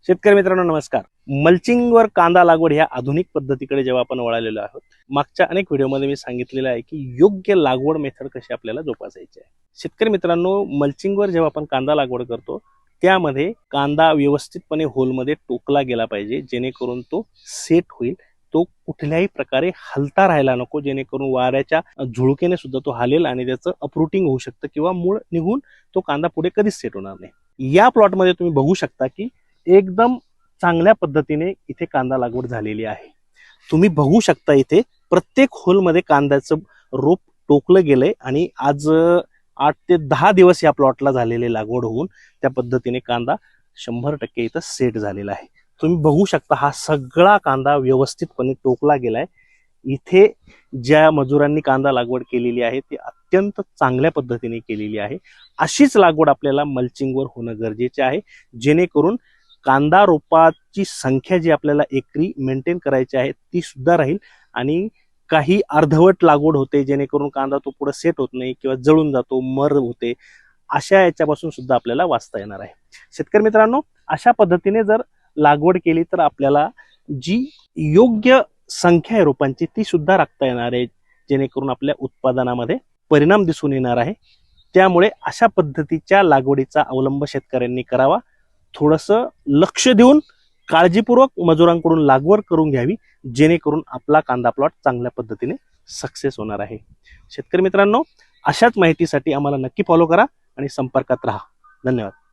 शेतकरी मित्रांनो नमस्कार. मल्चिंगवर कांदा लागवड ह्या आधुनिक पद्धतीकडे जेव्हा आपण वळालेलो आहोत, मागच्या अनेक व्हिडिओमध्ये मी सांगितलेलं आहे की योग्य लागवड मेथड कशी आपल्याला जोपासायची आहे. शेतकरी मित्रांनो, मल्चिंगवर जेव्हा आपण कांदा लागवड करतो त्यामध्ये कांदा व्यवस्थितपणे होलमध्ये टोकला गेला पाहिजे, जेणेकरून तो सेट होईल. तो कुठल्याही प्रकारे हलता राहायला नको, जेणेकरून वाऱ्याच्या झुळकेने सुद्धा तो हालेल आणि त्याचं अपरूटिंग होऊ शकतं किंवा मूळ निघून तो कांदा पुढे कधीच सेट होणार नाही. या प्लॉटमध्ये तुम्ही बघू शकता की एकदम चांगल्या पद्धतीने इथे कांदा लागवड झालेली आहे. तुम्ही बघू शकता इथे प्रत्येक होलमध्ये कांद्याचं रोप टोकलं गेलंय आणि आज 8 ते 10 दिवस या प्लॉटला झालेले लागवड होऊन त्या पद्धतीने कांदा 100% इथं सेट झालेला आहे. तुम्ही बघू शकता हा सगळा कांदा व्यवस्थितपणे टोकला गेलाय. इथे ज्या मजुरांनी कांदा लागवड केलेली आहे ती अत्यंत चांगल्या पद्धतीने केलेली आहे. अशीच लागवड आपल्याला मल्चिंगवर होणं गरजेचे आहे, जेणेकरून कांदा रोपाची संख्या जी आपल्याला एकरी मेंटेन करायची आहे ती सुद्धा राहील आणि काही अर्धवट लागवड होते, जेणेकरून कांदा तो पुढे सेट होत नाही किंवा जळून जातो, मर होते, अशा याच्यापासून सुद्धा आपल्याला वाचता येणार आहे. शेतकरी मित्रांनो, अशा पद्धतीने जर लागवड केली तर आपल्याला जी योग्य संख्या आहे रोपांची ती सुद्धा राखता येणार आहे, जेणेकरून आपल्या उत्पादनामध्ये परिणाम दिसून येणार आहे. त्यामुळे अशा पद्धतीच्या लागवडीचा अवलंब शेतकऱ्यांनी करावा. थोडंसं लक्ष देऊन काळजीपूर्वक मजुरांकडून लागवड करून घ्यावी, जेणेकरून आपला कांदा प्लॉट चांगल्या पद्धतीने सक्सेस होणार आहे. शेतकरी मित्रांनो, अशाच माहितीसाठी आम्हाला नक्की फॉलो करा आणि संपर्कात राहा. धन्यवाद.